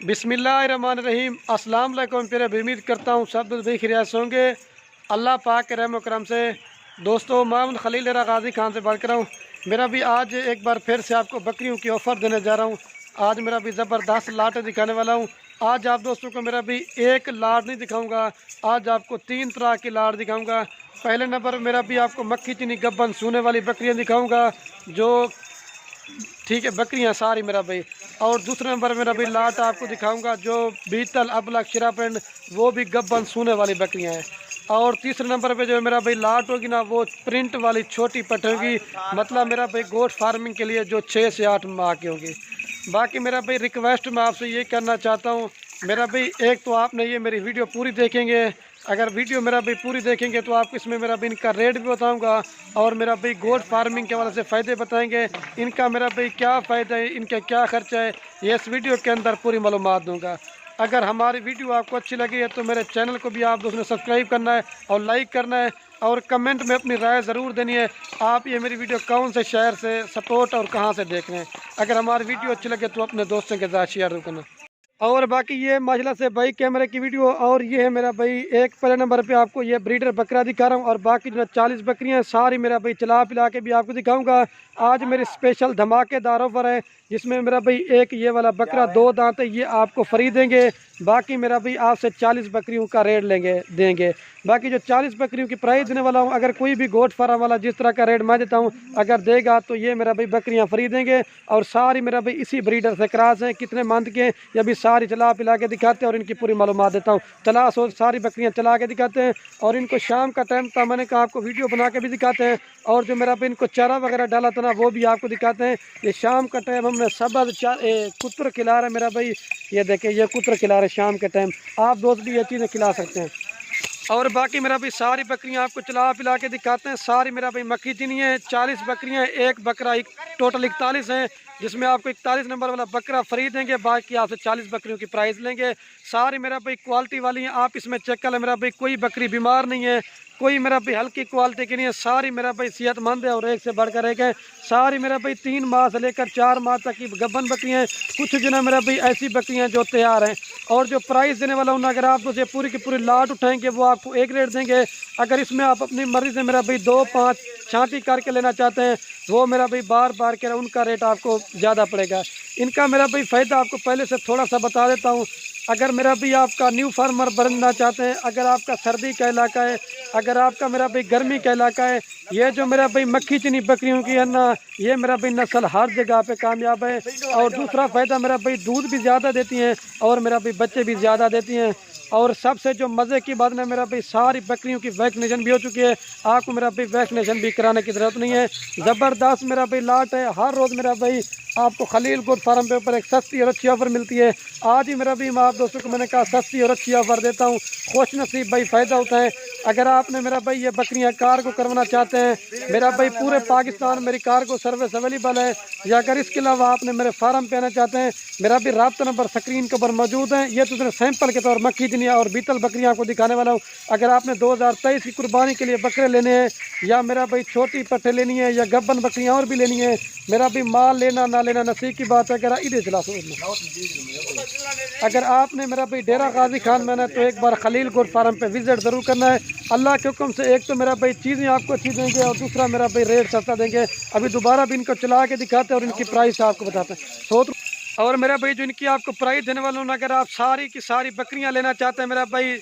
बिस्मिल्लाहिर्रहमानिर्रहीम। अस्सलाम वालेकुम। फिर उम्मीद करता हूँ सब भी खैरियत से होंगे अल्लाह पाक के रहम करम से। दोस्तों, मोहम्मद खलील गाजी खान से बात कर रहा हूँ। मेरा भी आज एक बार फिर से आपको बकरियों की ऑफ़र देने जा रहा हूँ। आज मेरा भी ज़बरदस्त लाट दिखाने वाला हूँ। आज आप दोस्तों को मेरा भी एक लाट नहीं दिखाऊँगा, आज आपको 3 तरह की लाट दिखाऊँगा। पहले नंबर मेरा भी आपको मक्खी चीनी गब्बन सूने वाली बकरियाँ दिखाऊँगा, जो ठीक है बकरियाँ सारी मेरा भाई। और दूसरे नंबर मेरा भाई लाट आपको दिखाऊंगा जो बीतल अबलक शिरापेंड वो भी गब्बन सूने वाली बकरियाँ हैं। और तीसरे नंबर पे जो मेरा भाई लाट होगी ना वो प्रिंट वाली छोटी पट होगी, मतलब मेरा भाई गोट फार्मिंग के लिए जो 6 से 8 माह की होगी। बाकी मेरा भाई रिक्वेस्ट मैं आपसे ये करना चाहता हूँ मेरा भाई, एक तो आपने ये मेरी वीडियो पूरी देखेंगे, अगर वीडियो मेरा भाई पूरी देखेंगे तो आपको इसमें मेरा भाई इनका रेट भी बताऊंगा और मेरा भाई गोट फार्मिंग के वाले से फ़ायदे बताएंगे, इनका मेरा भाई क्या फ़ायदा है, इनका क्या खर्चा है, ये इस वीडियो के अंदर पूरी मालूमात दूंगा। अगर हमारी वीडियो आपको अच्छी लगी है तो मेरे चैनल को भी आप दोस्तों ने सब्सक्राइब करना है और लाइक करना है और कमेंट में अपनी राय ज़रूर देनी है। आप ये मेरी वीडियो कौन से शहर से सपोर्ट और कहाँ से देख रहे हैं, अगर हमारी वीडियो अच्छी लगे तो अपने दोस्तों के साथ शेयर करना। और बाकी ये माशाल्लाह से भाई कैमरे की वीडियो, और ये है मेरा भाई एक पहले नंबर पे आपको ये ब्रीडर बकरा दिखा रहा हूँ और बाकी जो 40 बकरियाँ सारी मेरा भाई चला पिला के भी आपको दिखाऊंगा। आज मेरी स्पेशल धमाकेदार ऑफर है जिसमें मेरा भाई एक ये वाला बकरा 2 दांत है, ये आपको फ्री देंगे। बाकी मेरा भाई आपसे 40 बकरियों का रेट देंगे। बाकी जो 40 बकरियों की प्राइस देने वाला हूँ, अगर कोई भी गोट फार्म वाला जिस तरह का रेट मैं देता हूँ अगर देगा तो ये मेरा भाई बकरियाँ फ्री देंगे। और सारी मेरा भाई इसी ब्रीडर से क्रॉस हैं, कितने मंथ के ये भी सारी चला पिला के दिखाते हैं और इनकी पूरी मालूमात देता हूँ। चला सो सारी बकरियाँ चला के दिखाते हैं और इनको शाम का टाइम था, मैंने कहा आपको वीडियो बना के भी दिखाते हैं। और जो मेरा भाई इनको चारा वगैरह डाला था ना वो भी आपको दिखाते हैं। ये शाम का टाइम हमने सब कुत्र खिला रहे मेरा भाई, ये देखें ये कुत्र खिला रहे शाम के टाइम, आप दोस्त भी ये चीज़ें खिला सकते हैं। और बाकी मेरा भाई सारी बकरियां आपको चला पिला के दिखाते हैं। सारी मेरा भाई मक्खी चीनी है, 40 बकरियां, एक बकरा टोटल 41 हैं, जिसमें आपको 41 नंबर वाला बकरा फ्री देंगे। बाकी आपसे 40 बकरियों की प्राइस लेंगे। सारी मेरा भाई क्वालिटी वाली हैं, आप इसमें चेक कर लें मेरा भाई, कोई बकरी बीमार नहीं है, कोई मेरा भाई हल्की क्वालिटी की नहीं है, सारी मेरा भाई सेहतमंद है और एक से बढ़कर एक है। सारी मेरा भाई 3 माह से लेकर 4 माह तक की गब्बन बकरियाँ हैं। कुछ जो ना मेरा भाई ऐसी बकरियाँ जो तैयार हैं। और जो प्राइस देने वाला हूँ, अगर आप तो ये पूरी की पूरी लाट उठाएंगे वो आपको एक रेट देंगे। अगर इसमें आप अपनी मर्ज़ी से मेरा भाई 2-5 छांटी करके लेना चाहते हैं वो मेरा भाई बार बार के उनका रेट आपको ज़्यादा पड़ेगा। इनका मेरा भाई फ़ायदा आपको पहले से थोड़ा सा बता देता हूँ। अगर मेरा भी आपका न्यू फार्मर बनना चाहते हैं, अगर आपका सर्दी का इलाका है, अगर आपका मेरा भाई गर्मी का इलाका है, ये जो मेरा भाई मक्खी चीनी बकरियों की है ना, ये मेरा भाई नस्ल हर जगह पे कामयाब है। और दूसरा फ़ायदा मेरा भाई दूध भी ज़्यादा देती हैं और मेरा भाई बच्चे भी ज़्यादा देती हैं। और सबसे जो मज़े की बात ना मेरा भाई सारी बकरियों की वैक्सीनेशन भी हो चुकी है, आपको मेरा भाई वैक्सीनेशन भी कराने की ज़रूरत नहीं है। ज़बरदस्त मेरा भाई लाट है। हर रोज़ मेरा भाई आपको खलील गोट फार्म पे ऊपर एक सस्ती और अच्छी ऑफ़र मिलती है। आज ही मेरा भी मैं आप दोस्तों को मैंने कहा सस्ती और अच्छी ऑफ़र देता हूँ, खुश नसीब भाई फ़ायदा उठाएं। अगर आपने मेरा भाई ये बकरियाँ कार्गो करवाना चाहते हैं, मेरा भाई पूरे पाकिस्तान मेरी कार्गो सर्विस अवेलेबल है, या अगर इसके अलावा आपने मेरे फार्म पे आना चाहते हैं मेरा भी रब्ता नंबर स्क्रीन के ऊपर मौजूद है। ये तो सैंपल के तौर मक्खी चीनी और बीतल बकरियाँ आपको दिखाने वाला हूँ। अगर आपने 2023 की कुर्बानी के लिए बकरे लेने हैं या मेरा भाई छोटी पट्टे लेनी है या गब्बन बकरियाँ और भी लेनी है, मेरा भी माल लेना ना लेना नसीब की बात है। अगर इधर चला अगर आपने मेरा भाई डेरा गाजी खान में ना तो एक बार खलील गोट फार्म पे विजिट ज़रूर करना है। अल्लाह के हुक्म से एक तो मेरा भाई चीज़ें आपको अच्छी देंगे और दूसरा मेरा भाई रेट सस्ता देंगे। अभी दोबारा भी इनको चला के दिखाते हैं और इनकी प्राइस आपको बताते हैं। और मेरा भाई जो इनकी आपको प्राइस देने वाला हूँ, अगर आप सारी की सारी बकरियाँ लेना चाहते हैं मेरा भाई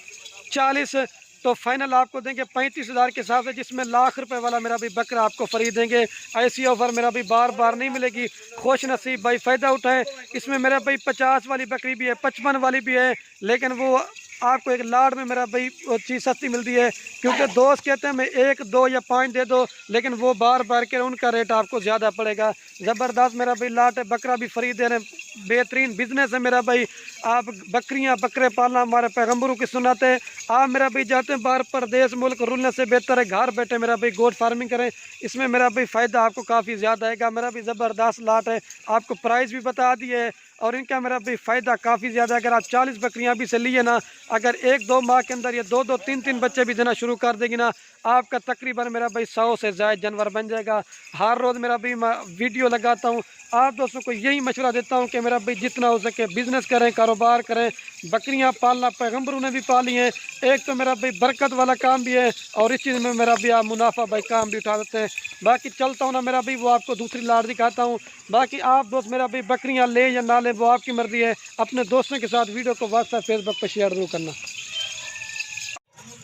40 तो फाइनल आपको देंगे 35,000 के हिसाब से, जिसमें लाख रुपए वाला मेरा भी बकरा आपको फ्री देंगे। ऐसी ऑफ़र मेरा भी बार बार नहीं मिलेगी, खुश नसीब भाई फ़ायदा उठाएं। इसमें मेरा भाई 50 वाली बकरी भी है, 55 वाली भी है, लेकिन वो आपको एक लाड़ में मेरा भाई वो चीज़ सस्ती मिलती है, क्योंकि दोस्त कहते हैं मैं 1, 2 या 5 दे दो, लेकिन वो बार बार के उनका रेट आपको ज़्यादा पड़ेगा। ज़बरदस्त मेरा भाई लाट है, बकरा भी फ्री दे रहे हैं, बेहतरीन बिजनेस है मेरा भाई। आप बकरियां बकरे पालना हमारे पैगम्बरों की सुन्नत है। आप मेरा भाई जाते हैं बाहर परदेश मुल्क, रुलने से बेहतर है घर बैठे मेरा भाई गोट फार्मिंग करें। इसमें मेरा भाई फ़ायदा आपको काफ़ी ज़्यादा आएगा। मेरा भी ज़बरदस्त लाट है, आपको प्राइस भी बता दिए और इनका मेरा भाई फ़ायदा काफ़ी ज़्यादा है। अगर आप 40 बकरियाँ अभी से लिए ना, अगर 1-2 माह के अंदर ये 2-2 3-3 बच्चे भी देना शुरू कर देगी ना, आपका तकरीबन मेरा भाई 100 से ज़ायद जानवर बन जाएगा। हर रोज़ मेरा भाई वीडियो लगाता हूँ, आप दोस्तों को यही मशवरा देता हूँ कि मेरा भाई जितना हो सके बिज़नेस करें, कारोबार करें। बकरियाँ पालना पैगम्बरों ने भी पाली हैं, एक तो मेरा भाई बरकत वाला काम भी है और इस चीज़ में मेरा भी आप मुनाफा भाई काम भी उठा देते हैं। बाकी चलता हूँ ना मेरा भाई, वो आपको दूसरी लाट दिखाता हूँ। बाकी आप दोस्त मेरा भाई बकरियाँ ले या ना ले वो आपकी मर्ज़ी है। अपने दोस्तों के साथ वीडियो को व्हाट्सएप फेसबुक पर शेयर जरूर करना।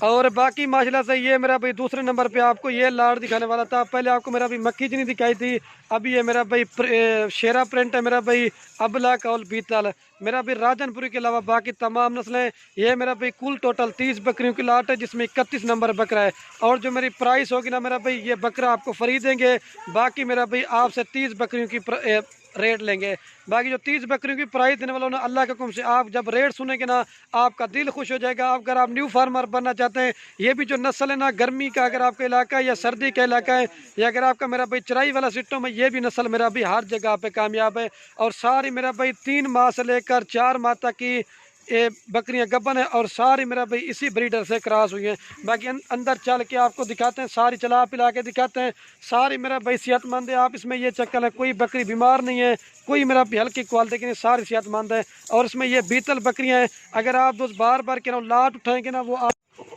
और बाकी माशाल्लाह से ये मेरा भाई दूसरे नंबर पे आपको ये लाट दिखाने वाला था। पहले आपको मेरा भाई मक्खी चीनी दिखाई थी, अभी ये मेरा भाई शेरा प्रिंट है मेरा भाई, अबलक और बीतल मेरा भाई राजनपुरी के अलावा बाकी तमाम नस्लें। ये मेरा भाई कुल टोटल 30 बकरियों की लाट है, जिसमें 31 नंबर बकरा है। और जो मेरी प्राइस होगी ना मेरा भाई, ये बकरा आपको फ्री देंगे। बाकी मेरा भाई आपसे 30 बकरियों की रेट लेंगे। बाकी जो 30 बकरियों की प्राइस देने वाला हूँ ना, अल्लाह के हुक्म से आप जब रेट सुनेंगे ना, आपका दिल खुश हो जाएगा। अगर आप न्यू फार्मर बनना चाहते हैं, ये भी जो नस्ल है ना गर्मी का, अगर आपका इलाका है या सर्दी का इलाका है, या अगर आपका मेरा भाई चराई वाला सिस्टम है, ये भी नस्ल मेरा भाई हर जगह पे कामयाब है। और सारी मेरा भाई 3 माह से लेकर 4 माह तक की ये बकरियां गब्बन है और सारी मेरा भाई इसी ब्रीडर से क्रॉस हुई हैं। बाकी अंदर चल के आपको दिखाते हैं, सारी चला पिला के दिखाते हैं। सारी मेरा भाई सेहतमंद है, आप इसमें ये चक्कर है कोई बकरी बीमार नहीं है, कोई मेरा भी हल्की क्वालिटी की नहीं, सारी सेहतमंद है। और इसमें ये बीतल बकरियां हैं, अगर आप दोस्त बार बार के ना लाट उठाएंगे ना वो आप,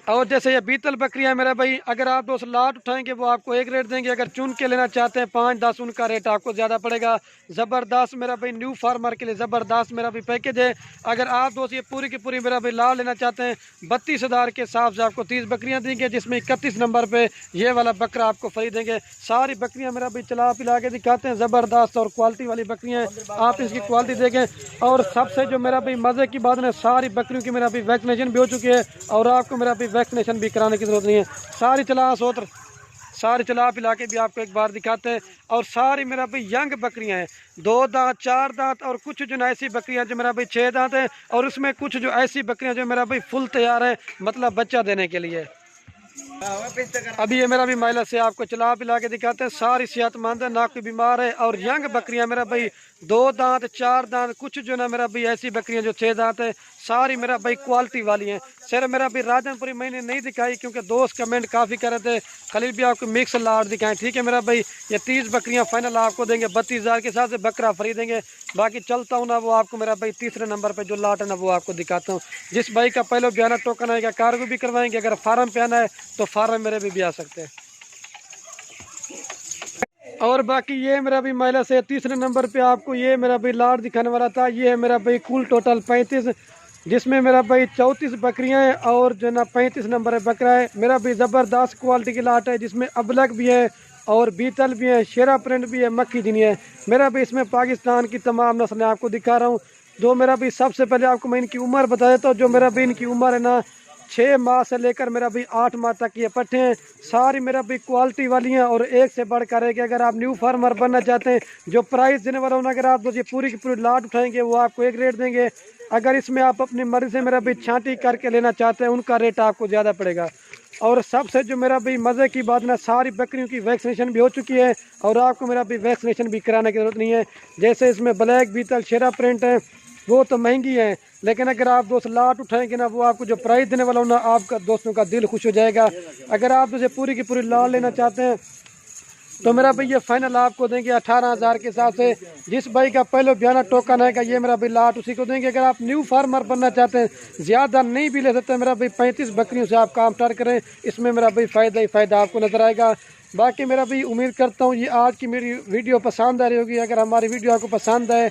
और जैसे ये बीतल बकरियां मेरा भाई, अगर आप दोस्त लाट उठाएंगे वो आपको एक रेट देंगे। अगर चुन के लेना चाहते हैं 5-10, उनका रेट आपको ज़्यादा पड़ेगा। ज़बरदस्त मेरा भाई न्यू फार्मर के लिए ज़बरदस्त मेरा भाई पैकेज है। अगर आप दोस्त ये पूरी की पूरी मेरा भाई लाट लेना चाहते हैं, 32,000 के हिसाब से आपको 30 बकरियां देंगे, जिसमें 31 नंबर पे ये वाला बकरा आपको फ्री देंगे। सारी बकरियां मेरा भाई चला पिला के दिखाते हैं, ज़बरदस्त और क्वालिटी वाली बकरियां हैं, आप इसकी क्वालिटी देखें। और सबसे जो मेरा भाई मज़े की बात है, सारी बकरियों की मेरा भाई वैक्सीनेशन भी हो चुकी है और आपको मेरा भाई वैक्सीनेशन भी कराने की ज़रूरत नहीं है। सारी चला सोत्र सारी चला पिला के भी आपको एक बार दिखाते हैं। और सारी मेरा भाई यंग बकरियां हैं, 2 दांत 4 दांत, और कुछ जो ना ऐसी बकरियां जो मेरा भाई 6 दांत है, और उसमें कुछ जो ऐसी बकरियां जो मेरा भाई फुल तैयार है, मतलब बच्चा देने के लिए। अभी ये मेरा भी महिला से आपको चला पिला के दिखाते हैं, सारी सेहतमंद है, ना कोई बीमार है। और यंग बकरियां मेरा भाई 2 दांत 4 दांत, कुछ जो ना मेरा भाई ऐसी बकरियां जो 6 दांत है, सारी मेरा भाई क्वालिटी वाली हैं। सिर्फ मेरा भाई राजनपुरी मैंने नहीं दिखाई क्योंकि दोस्त कमेंट काफ़ी कर रहे थे, खलील भी आपको मिक्स लाट दिखाएं। ठीक है मेरा भाई, ये 30 बकरियां फाइनल आपको देंगे, 32,000 के हिसाब से बकरा फ्री देंगे। बाकी चलता हूँ ना वो आपको मेरा भाई तीसरे नंबर पर जो लाट है ना वो आपको दिखाता हूँ। जिस भाई का पहले बयाना टोकन आएगा कार्गो भी करवाएंगे, अगर फार्म पे आना है तो फार्म मेरे भी आ सकते हैं। और बाकी ये मेरा भी महिला से तीसरे नंबर पे आपको ये मेरा भाई लाट दिखाने वाला था। ये है मेरा भाई कुल टोटल 35, जिसमें मेरा भाई 34 बकरियां हैं और जो ना 35 नंबर है बकरा है। मेरा भी ज़बरदस्त क्वालिटी की लाट है, जिसमें अबलक भी है और बीतल भी है, शेरा प्रिंट भी है, मक्खी जिनी है। मेरा भी इसमें पाकिस्तान की तमाम नस्लें आपको दिखा रहा हूँ। जो मेरा भी सबसे पहले आपको मैं इनकी उम्र बता देता हूँ। जो मेरा भी इनकी उम्र है ना 6 माह से लेकर मेरा भी 8 माह तक ये पट्टे हैं, सारी मेरा भी क्वालिटी वाली हैं और एक से बढ़कर है कि अगर आप न्यू फार्मर बनना चाहते हैं, जो प्राइस देने वाला हूँ, अगर आप ये पूरी की पूरी लाट उठाएंगे वो आपको एक रेट देंगे। अगर इसमें आप अपनी मर्जी से मेरा भी छांटी करके लेना चाहते हैं, उनका रेट आपको ज़्यादा पड़ेगा। और सबसे जो मेरा भी मज़े की बात ना, सारी बकरियों की वैक्सीनेशन भी हो चुकी है और आपको मेरा भी वैक्सीनेशन भी कराने की ज़रूरत नहीं है। जैसे इसमें ब्लैक बीतल शेरा प्रिंट है, वो तो महंगी है, लेकिन अगर आप दोस्त लाट उठाएंगे ना, वो आपको जो प्राइस देने वाला हो ना, आपका दोस्तों का दिल खुश हो जाएगा। अगर आप उसे पूरी की पूरी लाट लेना चाहते हैं तो मेरा भाई ये फाइनल आपको देंगे 18,000 के हिसाब से। जिस भाई का पहले बयाना टोकन है ये मेरा भाई लाट उसी को देंगे। अगर आप न्यू फार्मर बनना चाहते हैं, ज़्यादा नहीं भी ले सकते, मेरा भाई 35 बकरियों से आप काम स्टार्ट करें, इसमें मेरा भाई फ़ायदा ही फ़ायदा आपको नज़र आएगा। बाकी मेरा भाई उम्मीद करता हूँ ये आज की मेरी वीडियो पसंद आ रही होगी। अगर हमारी वीडियो आपको पसंद आए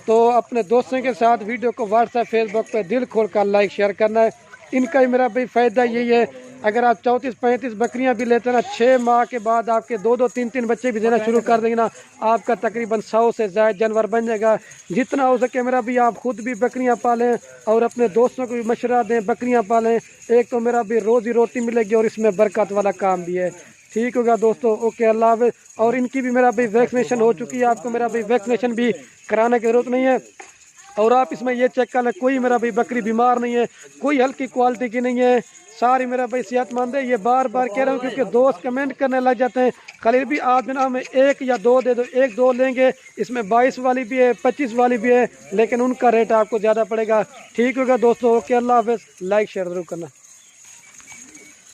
तो अपने दोस्तों के साथ वीडियो को व्हाट्सएप फेसबुक पर दिल खोल कर लाइक शेयर करना है। इनका ही मेरा भाई फ़ायदा यही है, अगर आप 34-35 बकरियां भी लेते हैं ना, 6 माह के बाद आपके 2-2 3-3 बच्चे भी देना शुरू कर देंगे ना, आपका तकरीबन 100 से ज़्यादा जानवर बन जाएगा। जितना हो सके मेरा भी आप खुद भी बकरियां पालें और अपने दोस्तों को भी मशवरा दें, बकरियां पालें। एक तो मेरा भी रोज़ी रोटी मिलेगी और इसमें बरकत वाला काम भी है। ठीक होगा दोस्तों, ओके, अल्लाह हाफ़िज़। और इनकी भी मेरा भाई वैक्सीनेशन हो चुकी है, आपको मेरा भाई वैक्सीनेशन भी कराने की ज़रूरत नहीं है। और आप इसमें ये चेक कर लें, कोई मेरा भाई बकरी बीमार नहीं है, कोई हल्की क्वालिटी की नहीं है, सारी मेरा भाई सेहतमंद है। ये बार बार कह रहा हूँ क्योंकि दोस्त कमेंट करने लग जाते हैं खलील भी आप बिना हमें 1 या 2 दे दो, 1-2 लेंगे। इसमें 22 वाली भी है, 25 वाली भी है, लेकिन उनका रेट आपको ज़्यादा पड़ेगा। ठीक होगा दोस्तों, ओके, अल्लाह हाफ़िज़। लाइक शेयर ज़रूर करना।